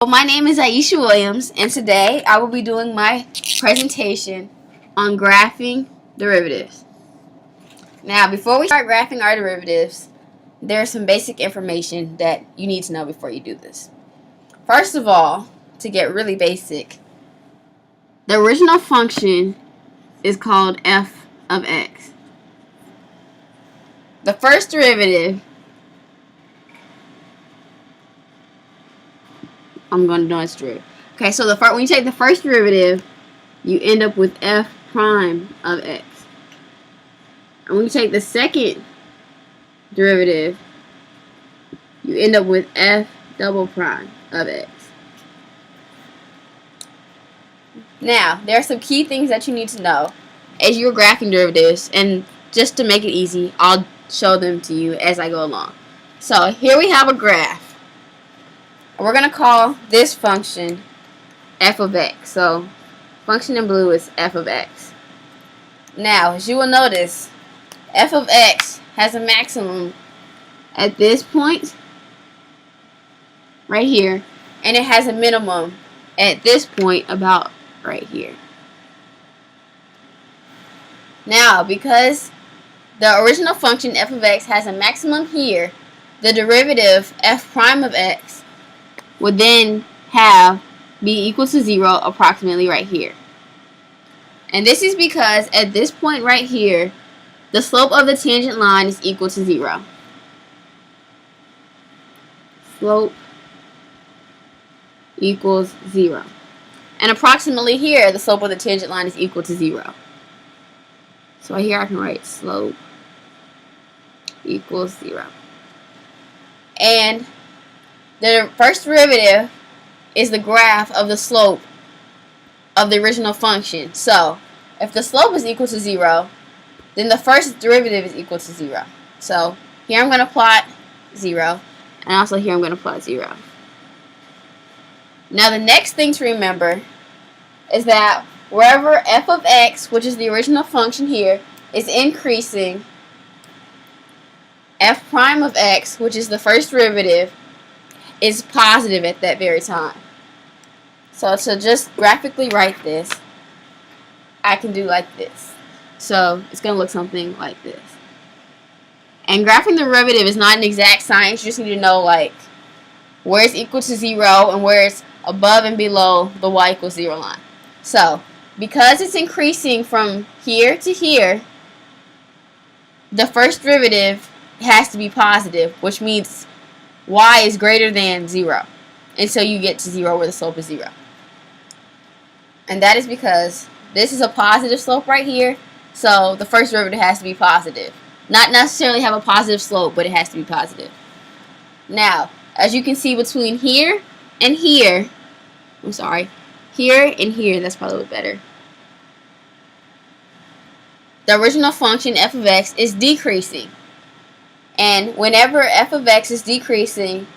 My name is Aisha Williams, and today I will be doing my presentation on graphing derivatives. Now, before we start graphing our derivatives, there's some basic information that you need to know before you do this. First of all, to get really basic, the original function is called f of x. The first derivative, I'm going to do its derivative. Okay, so when you take the first derivative, you end up with f prime of x. And when you take the second derivative, you end up with f double prime of x. Now, there are some key things that you need to know as you're graphing derivatives, and just to make it easy, I'll show them to you as I go along. So here we have a graph. We're going to call this function f of x. So function in blue is f of x. Now, as you will notice, f of x has a maximum at this point right here, and it has a minimum at this point about right here. Now, because the original function f of x has a maximum here, the derivative f prime of x would then be equal to 0 approximately right here. And this is because at this point right here, the slope of the tangent line is equal to 0. Slope equals 0. And approximately here, the slope of the tangent line is equal to 0. So here I can write slope equals 0. And the first derivative is the graph of the slope of the original function. So if the slope is equal to 0, then the first derivative is equal to 0. So here I'm going to plot 0, and also here I'm going to plot 0. Now the next thing to remember is that wherever f of x, which is the original function here, is increasing, f prime of x, which is the first derivative, is positive at that very time. So to just graphically write this, I can do like this. So it's going to look something like this. And graphing the derivative is not an exact science. You just need to know like where it's equal to 0 and where it's above and below the y equals 0 line. So because it's increasing from here to here, the first derivative has to be positive, which means y is greater than 0 until you get to 0 where the slope is 0. And that is because this is a positive slope right here, so the first derivative has to be positive. Not necessarily have a positive slope, but it has to be positive. Now, as you can see between here and here, here and here, that's probably a little better. The original function f of x is decreasing. And whenever f of x is decreasing,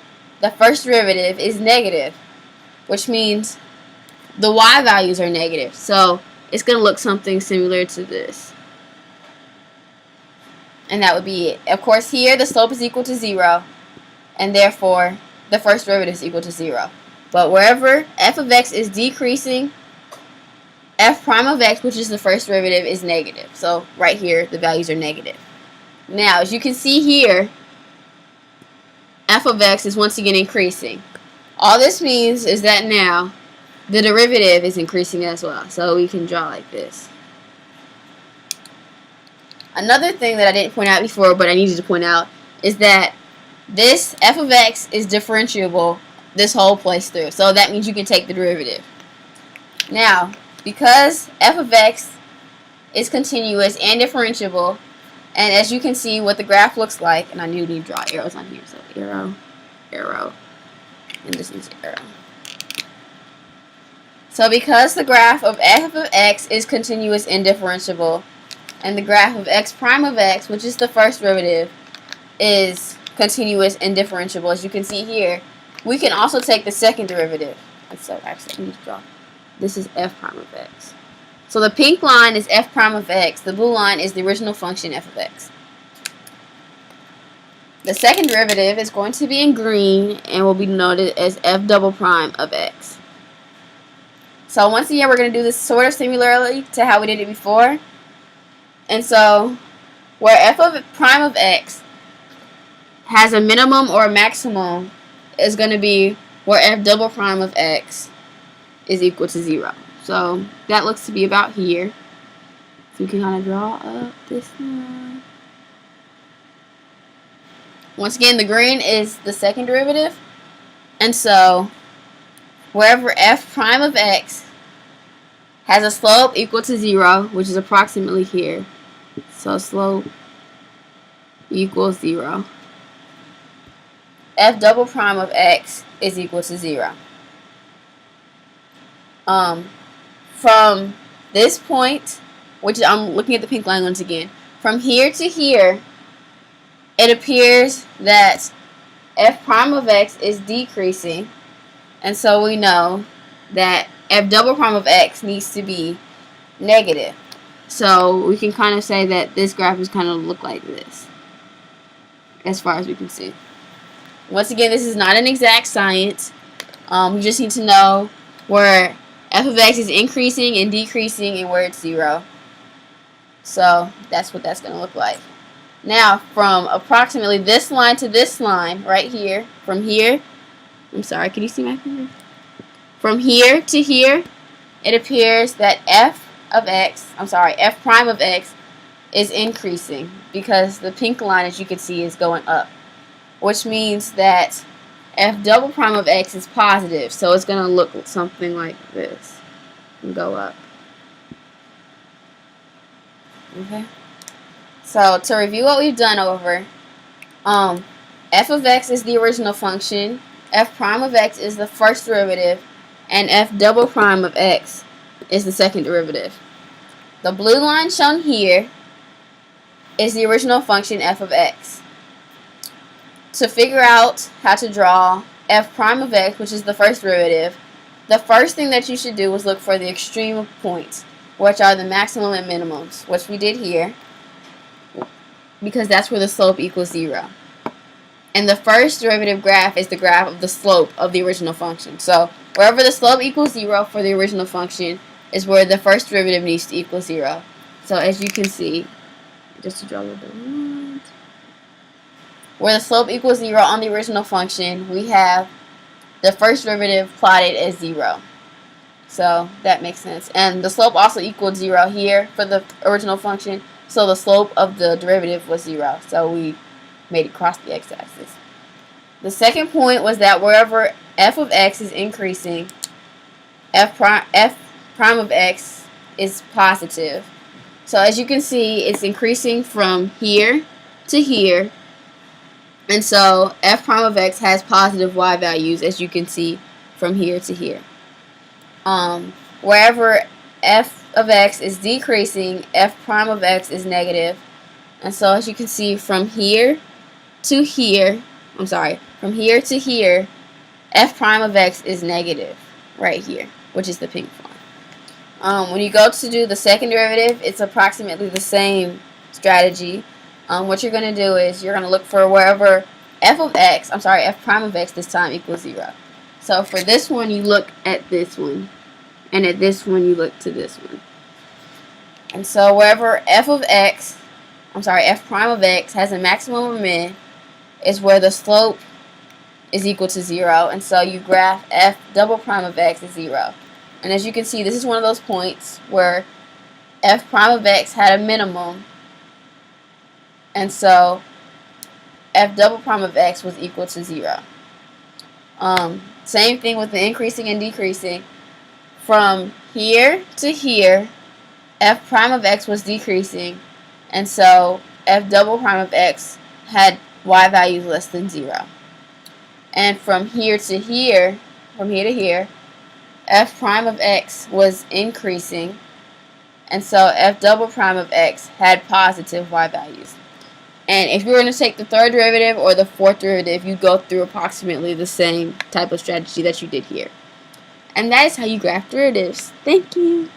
the first derivative is negative, which means the y values are negative. So it's going to look something similar to this. And that would be it. Of course, here the slope is equal to 0, and therefore the first derivative is equal to 0. But wherever f of x is decreasing, f prime of x, which is the first derivative, is negative. So right here, the values are negative. Now, as you can see here, f of x is once again increasing. All this means is that now the derivative is increasing as well. So we can draw like this. Another thing that I didn't point out before, but I needed to point out, is that this f of x is differentiable this whole place through. So that means you can take the derivative. Now, because f of x is continuous and differentiable, and as you can see what the graph looks like, and I need to draw arrows on here, so arrow, arrow, and this is arrow. So because the graph of f of x is continuous and differentiable, and the graph of x prime of x, which is the first derivative, is continuous and differentiable, as you can see here, we can also take the second derivative. And so actually, I need to draw. This is f prime of x. So the pink line is f prime of x. The blue line is the original function f of x. The second derivative is going to be in green and will be noted as f double prime of x. So once again, we're going to do this sort of similarly to how we did it before. And so where f of prime of x has a minimum or a maximum is going to be where f double prime of x is equal to 0. So that looks to be about here. So we can kind of draw up this line. Once again, the green is the second derivative. And so wherever f prime of x has a slope equal to 0, which is approximately here. So slope equals 0. F double prime of x is equal to 0. From this point, which I'm looking at the pink line once again, from here to here, it appears that f prime of x is decreasing, and so we know that f double prime of x needs to be negative. So we can kind of say that this graph is kind of look like this, as far as we can see. Once again, this is not an exact science. We just need to know where f of x is increasing and decreasing and where it's 0. So that's what that's going to look like. Now, from approximately this line to this line right here, from here, I'm sorry, can you see my finger? From here to here, it appears that f prime of x is increasing because the pink line, as you can see, is going up, which means that f double prime of x is positive, so it's going to look something like this and go up. Okay. So to review what we've done over, f of x is the original function, f prime of x is the first derivative, and f double prime of x is the second derivative. The blue line shown here is the original function f of x. To figure out how to draw f prime of x, which is the first derivative, the first thing that you should do is look for the extreme points, which are the maximum and minimums, which we did here, because that's where the slope equals 0. And the first derivative graph is the graph of the slope of the original function. So wherever the slope equals 0 for the original function is where the first derivative needs to equal 0. So as you can see, just to draw a little bit of lines, where the slope equals 0 on the original function, we have the first derivative plotted as 0. So that makes sense. And the slope also equaled 0 here for the original function. So the slope of the derivative was 0. So we made it cross the x-axis. The second point was that wherever f of x is increasing, f prime of x is positive. So as you can see, it's increasing from here to here. And so f prime of x has positive y values, as you can see, from here to here. Wherever f of x is decreasing, f prime of x is negative. And so as you can see, from here to here, from here to here, f prime of x is negative right here, which is the pink one. When you go to do the second derivative, it's approximately the same strategy. What you're going to do is you're going to look for wherever f prime of x this time equals 0. So for this one, you look at this one, and at this one, you look to this one. And so wherever f prime of x has a maximum or min is where the slope is equal to 0. And so you graph f double prime of x is 0. And as you can see, this is one of those points where f prime of x had a minimum. And so f double prime of x was equal to 0. Same thing with the increasing and decreasing. From here to here, f prime of x was decreasing, and so f double prime of x had y values less than 0. And from here to here, f prime of x was increasing, and so f double prime of x had positive y values. And if you were going to take the third derivative or the fourth derivative, you go through approximately the same type of strategy that you did here. And that is how you graph derivatives. Thank you.